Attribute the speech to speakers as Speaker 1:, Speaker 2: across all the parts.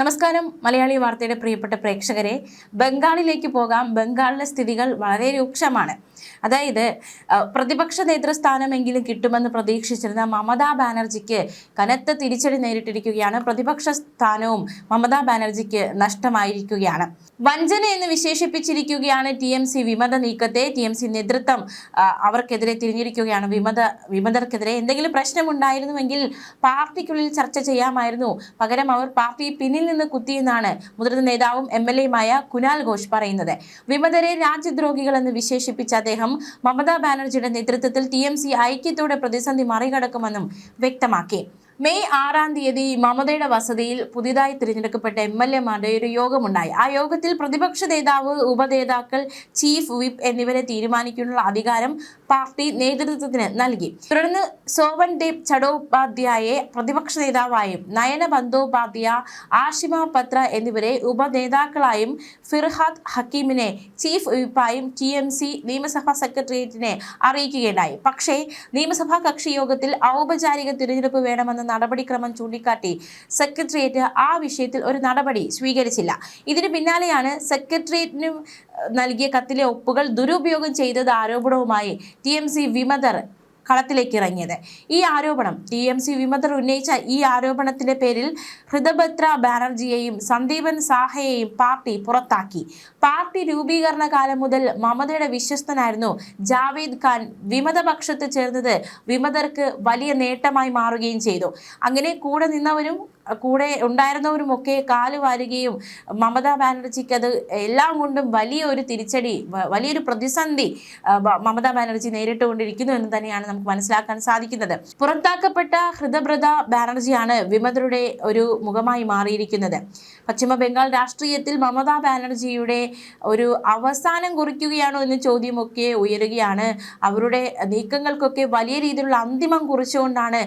Speaker 1: നമസ്കാരം മലയാളി വാർത്തയുടെ പ്രിയപ്പെട്ട പ്രേക്ഷകരെ, ബംഗാളിലേക്ക് പോകാം. ബംഗാളിലെ സ്ഥിതികൾ വളരെ രൂക്ഷമാണ്. അതായത് പ്രതിപക്ഷ നേതൃസ്ഥാനമെങ്കിലും കിട്ടുമെന്ന് പ്രതീക്ഷിച്ചിരുന്ന മമതാ ബാനർജിക്ക് കനത്ത തിരിച്ചടി നേരിട്ടിരിക്കുകയാണ്. പ്രതിപക്ഷ സ്ഥാനവും മമതാ ബാനർജിക്ക് നഷ്ടമായിരിക്കുകയാണ്. വഞ്ചന എന്ന് വിശേഷിപ്പിച്ചിരിക്കുകയാണ് TMC വിമത നീക്കത്തെ. TMC നേതൃത്വം അവർക്കെതിരെ തിരിഞ്ഞിരിക്കുകയാണ്. വിമതർക്കെതിരെ എന്തെങ്കിലും പ്രശ്നമുണ്ടായിരുന്നുവെങ്കിൽ പാർട്ടിക്കുള്ളിൽ ചർച്ച ചെയ്യാമായിരുന്നു. പകരം അവർ പാർട്ടി പിന്നിൽ നിന്ന് കുത്തിയെന്നാണ് മുതിർന്ന നേതാവും MLA-യുമായ കുനാൽ ഘോഷ് പറയുന്നത്. വിമതരെ രാജ്യദ്രോഹികൾ എന്ന് വിശേഷിപ്പിച്ച അദ്ദേഹം മമതാ ബാനർജിയുടെ നേതൃത്വത്തിൽ TMC ഐക്യത്തോടെ പ്രതിസന്ധി മറികടക്കുമെന്നും വ്യക്തമാക്കി. മെയ് 6-ാം തീയതി മമതയുടെ വസതിയിൽ പുതിയതായി തിരഞ്ഞെടുക്കപ്പെട്ട MLA-മാരുടെ ഒരു യോഗമുണ്ടായി. ആ യോഗത്തിൽ പ്രതിപക്ഷ നേതാവ്, ഉപനേതാക്കൾ, ചീഫ് വിപ്പ് എന്നിവരെ തീരുമാനിക്കാനുള്ള അധികാരം പാർട്ടി നേതൃത്വത്തിന് നൽകി. തുടർന്ന് സോവൻദേവ് ചടോപാധ്യായെ പ്രതിപക്ഷ നേതാവായും നയന ബന്ദോപാധ്യായ, ആഷിമ പത്ര എന്നിവരെ ഉപനേതാക്കളായും ഫിർഹാദ് ഹക്കീമിനെ ചീഫ് വിപ്പായും TMC നിയമസഭാ സെക്രട്ടേറിയറ്റിനെ അറിയിക്കുകയുണ്ടായി. പക്ഷേ നിയമസഭാ കക്ഷി യോഗത്തിൽ ഔപചാരിക തിരഞ്ഞെടുപ്പ് വേണമെന്ന നടപടിക്രമം ചൂണ്ടിക്കാട്ടി സെക്രട്ടേറിയറ്റ് ആ വിഷയത്തിൽ ഒരു നടപടി സ്വീകരിച്ചില്ല. ഇതിന് പിന്നാലെയാണ് സെക്രട്ടേറിയറ്റിന് നൽകിയ കത്തിലെ ഒപ്പുകൾ ദുരുപയോഗം ചെയ്തത് ആരോപണവുമായി TMC വിമതർ കളത്തിലേക്ക് ഇറങ്ങിയത്. ഈ ആരോപണം TMC വിമതർ ഉന്നയിച്ച ഈ ആരോപണത്തിന്റെ പേരിൽ ഹൃദഭദ്ര ബാനർജിയെയും സന്ദീപൻ സാഹയെയും പാർട്ടി പുറത്താക്കി. പാർട്ടി രൂപീകരണ കാലം മുതൽ മമതയുടെ വിശ്വസ്തനായിരുന്നു ജാവേദ് ഖാൻ വിമതപക്ഷത്ത് ചേർന്നത് വിമതർക്ക് വലിയ നേട്ടമായി മാറുകയും ചെയ്തു. അങ്ങനെ കൂടെ നിന്നവരും കൂടെ ഉണ്ടായിരുന്നവരുമൊക്കെ കാലുവാരുകയും മമതാ ബാനർജിക്ക് അത് എല്ലാം കൊണ്ടും വലിയൊരു തിരിച്ചടി, വലിയൊരു പ്രതിസന്ധി മമതാ ബാനർജി നേരിട്ടുകൊണ്ടിരിക്കുന്നു എന്ന് തന്നെയാണ് നമുക്ക് മനസ്സിലാക്കാൻ സാധിക്കുന്നത്. പുറത്താക്കപ്പെട്ട ഹൃദഭദ്ര ബാനർജിയാണ് വിമതരുടെ ഒരു മുഖമായി മാറിയിരിക്കുന്നത്. പശ്ചിമ ബംഗാൾ രാഷ്ട്രീയത്തിൽ മമതാ ബാനർജിയുടെ ഒരു അവസാനം കുറിക്കുകയാണോ എന്ന ചോദ്യമൊക്കെ ഉയരുകയാണ്. അവരുടെ നീക്കങ്ങൾക്കൊക്കെ വലിയ രീതിയിലുള്ള അന്തിമം കുറിച്ചുകൊണ്ടാണ്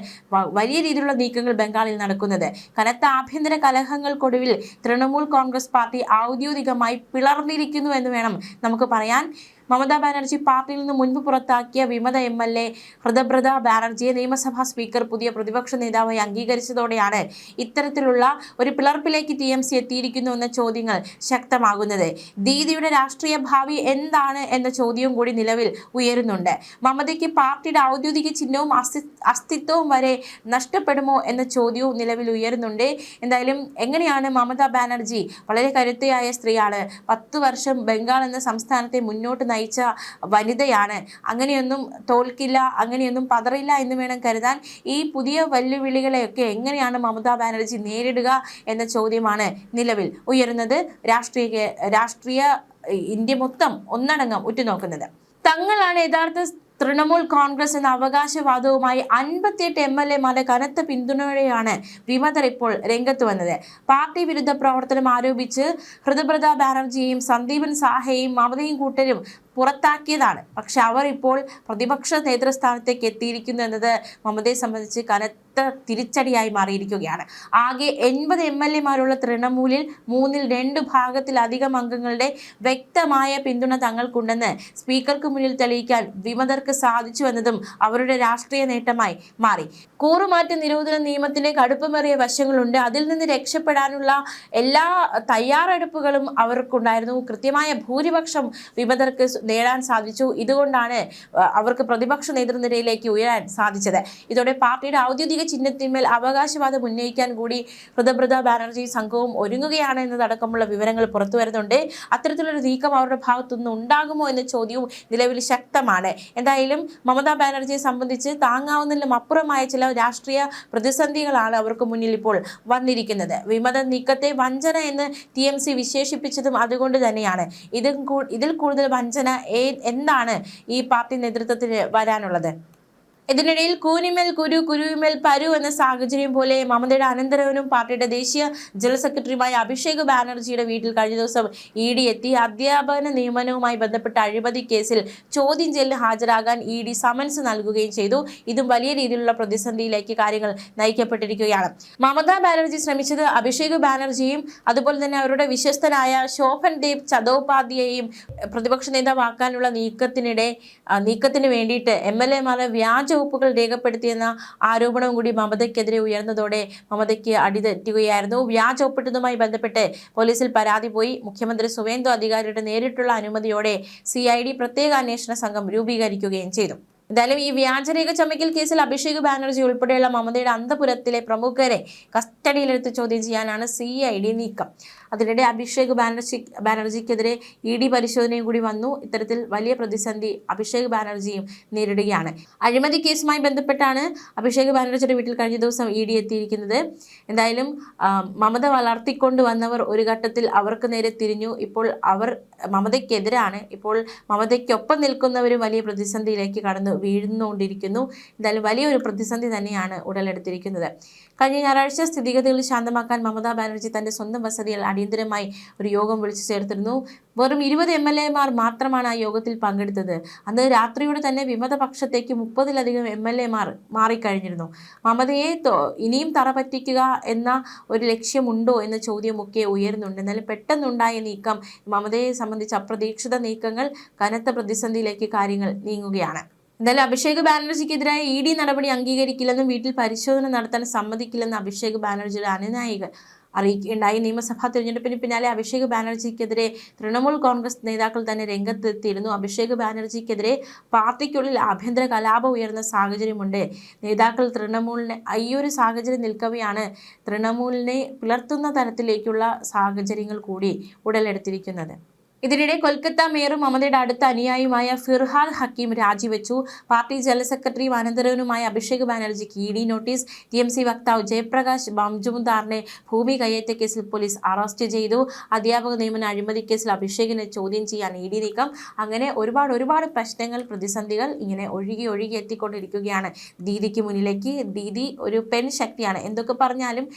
Speaker 1: വലിയ രീതിയിലുള്ള നീക്കങ്ങൾ ബംഗാളിൽ നടക്കുന്നത്. കനത്ത ആഭ്യന്തര കലഹങ്ങൾക്കൊടുവിൽ തൃണമൂൽ കോൺഗ്രസ് പാർട്ടി ഔദ്യോഗികമായി പിളർന്നിരിക്കുന്നു എന്ന് വേണം നമുക്ക് പറയാൻ. മമതാ ബാനർജി പാർട്ടിയിൽ നിന്ന് മുൻപ് പുറത്താക്കിയ വിമത MLA ഹൃദഭദ്ര ബാനർജിയെ നിയമസഭാ സ്പീക്കർ പുതിയ പ്രതിപക്ഷ നേതാവായി അംഗീകരിച്ചതോടെയാണ് ഇത്തരത്തിലുള്ള ഒരു പിളർപ്പിലേക്ക് TMC എത്തിയിരിക്കുന്നു എന്ന ചോദ്യങ്ങൾ ശക്തമാകുന്നത്. ദീദിയുടെ രാഷ്ട്രീയ ഭാവി എന്താണ് എന്ന ചോദ്യവും കൂടി നിലവിൽ ഉയരുന്നുണ്ട്. മമതയ്ക്ക് പാർട്ടിയുടെ ഔദ്യോഗിക ചിഹ്നവും അസ്തിത്വവും വരെ നഷ്ടപ്പെടുമോ എന്ന ചോദ്യവും നിലവിൽ ഉയരുന്നുണ്ട്. എന്തായാലും എങ്ങനെയാണ് മമതാ ബാനർജി വളരെ കരുത്തയായ സ്ത്രീയാണ്, 10 വർഷം ബംഗാൾ എന്ന സംസ്ഥാനത്തെ മുന്നോട്ട് നയിച്ച വനിതയാണ്. അങ്ങനെയൊന്നും തോൽക്കില്ല, അങ്ങനെയൊന്നും പതറില്ല എന്ന് വേണം കരുതാൻ. ഈ പുതിയ വെല്ലുവിളികളെയൊക്കെ എങ്ങനെയാണ് മമതാ ബാനർജി നേരിടുക എന്ന ചോദ്യമാണ് നിലവിൽ ഉയരുന്നത്. രാഷ്ട്രീയ ഇന്ത്യ മൊത്തം ഒന്നടങ്കം ഉറ്റുനോക്കുന്നത്. തങ്ങളാണ് യഥാർത്ഥ തൃണമൂൽ കോൺഗ്രസ് എന്ന അവകാശവാദവുമായി 58 MLA-മാരുടെ കനത്ത പിന്തുണയോടെയാണ് വിമതർ ഇപ്പോൾ രംഗത്ത് വന്നത്. പാർട്ടി വിരുദ്ധ പ്രവർത്തനം ആരോപിച്ച് ഹൃദഭദ്ര ബാനർജിയെയും സന്ദീപൻ സാഹയെയും മമതയും കൂട്ടരും പുറത്താക്കിയതാണ്. പക്ഷെ അവർ ഇപ്പോൾ പ്രതിപക്ഷ നേതൃസ്ഥാനത്തേക്ക് എത്തിയിരിക്കുന്നു എന്നത് മമതയെ സംബന്ധിച്ച് കനത്ത തിരിച്ചടിയായി മാറിയിരിക്കുകയാണ്. ആകെ 80 MLA-മാരുള്ള തൃണമൂലിൽ 2 ഭാഗത്തിലധികം അംഗങ്ങളുടെ വ്യക്തമായ പിന്തുണ തങ്ങൾക്കുണ്ടെന്ന് സ്പീക്കർക്ക് മുന്നിൽ തെളിയിക്കാൻ വിമതർക്ക് സാധിച്ചു എന്നതും അവരുടെ രാഷ്ട്രീയ നേട്ടമായി മാറി. കൂറുമാറ്റ നിരോധന നിയമത്തിന്റെ കടുപ്പമേറിയ വശങ്ങളുണ്ട്. അതിൽ നിന്ന് രക്ഷപ്പെടാനുള്ള എല്ലാ തയ്യാറെടുപ്പുകളും അവർക്കുണ്ടായിരുന്നു. കൃത്യമായ ഭൂരിപക്ഷം വിമതർക്ക് നേടാൻ സാധിച്ചു. ഇതുകൊണ്ടാണ് അവർക്ക് പ്രതിപക്ഷ നേതൃനിരയിലേക്ക് ഉയരാൻ സാധിച്ചത്. ഇതോടെ പാർട്ടിയുടെ ഔദ്യോഗിക ചിഹ്നത്തിന്മേൽ അവകാശവാദം ഉന്നയിക്കാൻ കൂടി ഹൃദഭദ്ര ബാനർജി സംഘവും ഒരുങ്ങുകയാണ് എന്നതടക്കമുള്ള വിവരങ്ങൾ പുറത്തു വരുന്നുണ്ട്. അത്തരത്തിലൊരു നീക്കം അവരുടെ ഭാഗത്തുനിന്ന് ഉണ്ടാകുമോ എന്ന ചോദ്യവും നിലവിൽ ശക്തമാണ്. എന്തായാലും മമതാ ബാനർജിയെ സംബന്ധിച്ച് താങ്ങാവുന്നതിലും അപ്പുറമായ ചില രാഷ്ട്രീയ പ്രതിസന്ധികളാണ് അവർക്ക് മുന്നിൽ ഇപ്പോൾ വന്നിരിക്കുന്നത്. വിമത നീക്കത്തെ വഞ്ചന എന്ന് TMC വിശേഷിപ്പിച്ചതും അതുകൊണ്ട് തന്നെയാണ്. ഇതിൽ കൂടുതൽ വഞ്ചന എന്താണ് ഈ പാർട്ടി നേതൃത്വത്തിന് വരാനുള്ളത്? ഇതിനിടയിൽ കൂനിമേൽ കുരു, കുരുവിമേൽ പരു എന്ന സാഹചര്യം പോലെ മമതയുടെ അനന്തരവനും പാർട്ടിയുടെ ദേശീയ ജനറൽ സെക്രട്ടറിയുമായ അഭിഷേക് ബാനർജിയുടെ വീട്ടിൽ കഴിഞ്ഞ ദിവസം ED എത്തി. അധ്യാപന നിയമനവുമായി ബന്ധപ്പെട്ട അഴിമതി കേസിൽ ചോദ്യം ചെയ്യലിന് ഹാജരാകാൻ ED സമൻസ് നൽകുകയും ചെയ്തു. ഇതും വലിയ രീതിയിലുള്ള പ്രതിസന്ധിയിലേക്ക് കാര്യങ്ങൾ നയിക്കപ്പെട്ടിരിക്കുകയാണ്. മമതാ ബാനർജി ശ്രമിച്ചത് അഭിഷേക് ബാനർജിയും അതുപോലെ തന്നെ അവരുടെ വിശ്വസ്തനായ സോവൻദേവ് ചടോപാധ്യായെയും പ്രതിപക്ഷ നേതാവാക്കാനുള്ള നീക്കത്തിന് വേണ്ടിയിട്ട് MLA-മാരെ വ്യാജ വകുപ്പുകൾ രേഖപ്പെടുത്തിയെന്ന ആരോപണവും കൂടി മമതയ്ക്കെതിരെ ഉയർന്നതോടെ മമതയ്ക്ക് അടിതെറ്റുകയായിരുന്നു. വ്യാജ ഒപ്പിട്ടതുമായി ബന്ധപ്പെട്ട് പോലീസിൽ പരാതി പോയി. മുഖ്യമന്ത്രി സുവേന്ദു അധികാരിയുടെ നേരിട്ടുള്ള അനുമതിയോടെ CID പ്രത്യേക അന്വേഷണ സംഘം രൂപീകരിക്കുകയും ചെയ്തു. എന്തായാലും ഈ വ്യാജരേഖ ചമയ്ക്കൽ കേസിൽ അഭിഷേക് ബാനർജി ഉൾപ്പെടെയുള്ള മമതയുടെ അന്തപുരത്തിലെ പ്രമുഖരെ കസ്റ്റഡിയിലെടുത്ത് ചോദ്യം ചെയ്യാനാണ് CID നീക്കം. അതിനിടെ അഭിഷേക് ബാനർജിക്കെതിരെ ED പരിശോധനയും കൂടി വന്നു. ഇത്തരത്തിൽ വലിയ പ്രതിസന്ധി അഭിഷേക് ബാനർജിയും നേരിടുകയാണ്. അഴിമതി കേസുമായി ബന്ധപ്പെട്ടാണ് അഭിഷേക് ബാനർജിയുടെ വീട്ടിൽ കഴിഞ്ഞ ദിവസം ED എത്തിയിരിക്കുന്നത്. എന്തായാലും മമത വളർത്തിക്കൊണ്ടുവന്നവർ ഒരു ഘട്ടത്തിൽ അവർക്ക് നേരെ തിരിഞ്ഞു. ഇപ്പോൾ അവർ മമതയ്ക്കെതിരാണ്. ഇപ്പോൾ മമതയ്ക്കൊപ്പം നിൽക്കുന്നവരും വലിയ പ്രതിസന്ധിയിലേക്ക് കടന്നു വീഴുന്നുകൊണ്ടിരിക്കുന്നു. എന്തായാലും വലിയൊരു പ്രതിസന്ധി തന്നെയാണ് ഉടലെടുത്തിരിക്കുന്നത്. കഴിഞ്ഞ ഞായറാഴ്ച സ്ഥിതിഗതികൾ ശാന്തമാക്കാൻ മമതാ ബാനർജി തന്റെ സ്വന്തം വസതിയിൽ അടിയന്തരമായി ഒരു യോഗം വിളിച്ചു ചേർത്തിരുന്നു. വെറും 20 MLA-മാർ മാത്രമാണ് ആ യോഗത്തിൽ പങ്കെടുത്തത്. അന്ന് രാത്രിയോടെ തന്നെ വിമതപക്ഷത്തേക്ക് 30-ലധികം MLA-മാർ മാറിക്കഴിഞ്ഞിരുന്നു. മമതയെ ഇനിയും തറപറ്റിക്കുക എന്ന ഒരു ലക്ഷ്യമുണ്ടോ എന്ന ചോദ്യമൊക്കെ ഉയരുന്നുണ്ട്. എന്നാലും പെട്ടെന്നുണ്ടായ നീക്കം മമതയെ സംബന്ധിച്ച് അപ്രതീക്ഷിത നീക്കങ്ങൾ കനത്ത പ്രതിസന്ധിയിലേക്ക് കാര്യങ്ങൾ നീങ്ങുകയാണ്. എന്തായാലും അഭിഷേക് ബാനർജിക്കെതിരായ ED നടപടി അംഗീകരിക്കില്ലെന്നും വീട്ടിൽ പരിശോധന നടത്താൻ സമ്മതിക്കില്ലെന്ന് അഭിഷേക് ബാനർജിയുടെ അനുനായികൾ അറിയിക്കുകയുണ്ടായി. നിയമസഭാ തിരഞ്ഞെടുപ്പിന് പിന്നാലെ അഭിഷേക് ബാനർജിക്കെതിരെ തൃണമൂൽ കോൺഗ്രസ് നേതാക്കൾ തന്നെ രംഗത്തെത്തിയിരുന്നു. അഭിഷേക് ബാനർജിക്കെതിരെ പാർട്ടിക്കുള്ളിൽ ആഭ്യന്തര കലാപം ഉയർന്ന സാഹചര്യമുണ്ട്. നേതാക്കൾ തൃണമൂലിനെ ഈ ഒരു സാഹചര്യം നിൽക്കവെയാണ് തൃണമൂലിനെ പിളർത്തുന്ന തരത്തിലേക്കുള്ള സാഹചര്യങ്ങൾ കൂടി ഉടലെടുത്തിരിക്കുന്നത്. ഇതിനിടെ കൊൽക്കത്ത മേയറും മമതയുടെ അടുത്ത അനുയായിയുമായ ഫിർഹാദ് ഹക്കീം രാജിവെച്ചു. പാർട്ടി ജനറൽ സെക്രട്ടറിയും അനന്തരവനുമായ അഭിഷേക് ബാനർജിക്ക് ED നോട്ടീസ്. TMC വക്താവ് ജയപ്രകാശ് മജുംദാറിനെ ഭൂമി കയ്യേറ്റ കേസിൽ പോലീസ് അറസ്റ്റ് ചെയ്തു. അധ്യാപക നിയമന അഴിമതി കേസിൽ അഭിഷേകിനെ ചോദ്യം ചെയ്യാൻ ED നീക്കം. അങ്ങനെ ഒരുപാട് പ്രശ്നങ്ങൾ, പ്രതിസന്ധികൾ ഇങ്ങനെ ഒഴുകി എത്തിക്കൊണ്ടിരിക്കുകയാണ് ദീദിക്ക് മുന്നിലേക്ക്. ദീദി ഒരു പെൺശക്തിയാണ്. എന്തൊക്കെ പറഞ്ഞാലും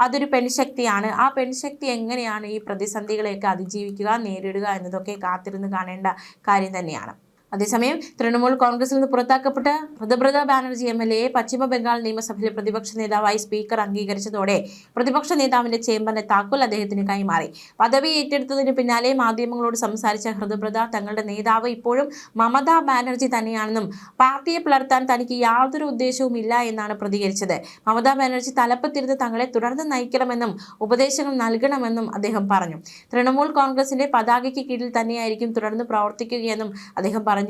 Speaker 1: അതൊരു പെൺശക്തിയാണ്. ആ പെൺശക്തി എങ്ങനെയാണ് ഈ പ്രതിസന്ധികളെയൊക്കെ അതിജീവിക്കുക, നേരിടുക എന്നതൊക്കെ കാത്തിരുന്ന് കാണേണ്ട കാര്യം തന്നെയാണ്. അതേസമയം തൃണമൂൽ കോൺഗ്രസിൽ നിന്ന് പുറത്താക്കപ്പെട്ട ഹൃദബ്രത ബാനർജി MLA പശ്ചിമ ബംഗാൾ നിയമസഭയിലെ പ്രതിപക്ഷ നേതാവായി സ്പീക്കർ അംഗീകരിച്ചതോടെ പ്രതിപക്ഷ നേതാവിന്റെ ചേംബറിന്റെ താക്കോൽ അദ്ദേഹത്തിന് കൈമാറി. പദവി ഏറ്റെടുത്തതിന് പിന്നാലെ മാധ്യമങ്ങളോട് സംസാരിച്ച ഹൃദബ്രത തങ്ങളുടെ നേതാവ് ഇപ്പോഴും മമതാ ബാനർജി തന്നെയാണെന്നും പാർട്ടിയെ പിളർത്താൻ തനിക്ക് യാതൊരു ഉദ്ദേശവും ഇല്ല എന്നാണ് പ്രതികരിച്ചത്. മമതാ ബാനർജി തലപ്പത്തിരുന്ന് തങ്ങളെ തുടർന്ന് നയിക്കണമെന്നും ഉപദേശങ്ങൾ നൽകണമെന്നും അദ്ദേഹം പറഞ്ഞു. തൃണമൂൽ കോൺഗ്രസിന്റെ പതാകയ്ക്ക് കീഴിൽ തന്നെയായിരിക്കും തുടർന്ന് പ്രവർത്തിക്കുകയെന്നും അദ്ദേഹം പറഞ്ഞതും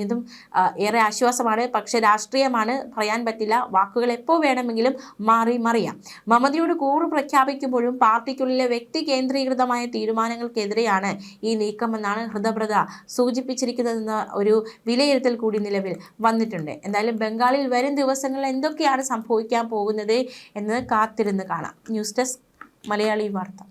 Speaker 1: ഏറെ ആശ്വാസമാണ്. പക്ഷെ രാഷ്ട്രീയമാണ്, പറയാൻ പറ്റില്ല. വാക്കുകൾ എപ്പോൾ വേണമെങ്കിലും മറിയാം. മമതയോട് കൂറ് പ്രഖ്യാപിക്കുമ്പോഴും പാർട്ടിക്കുള്ളിലെ വ്യക്തി കേന്ദ്രീകൃതമായ തീരുമാനങ്ങൾക്കെതിരെയാണ് ഈ നീക്കമെന്നാണ് ഹൃദബ്രത സൂചിപ്പിച്ചിരിക്കുന്നതെന്ന ഒരു വിലയിരുത്തൽ കൂടി നിലവിൽ വന്നിട്ടുണ്ട്. എന്തായാലും ബംഗാളിൽ വരും ദിവസങ്ങളിൽ എന്തൊക്കെയാണ് സംഭവിക്കാൻ പോകുന്നത് എന്ന് കാത്തിരുന്ന് കാണാം. ന്യൂസ് ഡെസ്ക് മലയാളി വാർത്ത.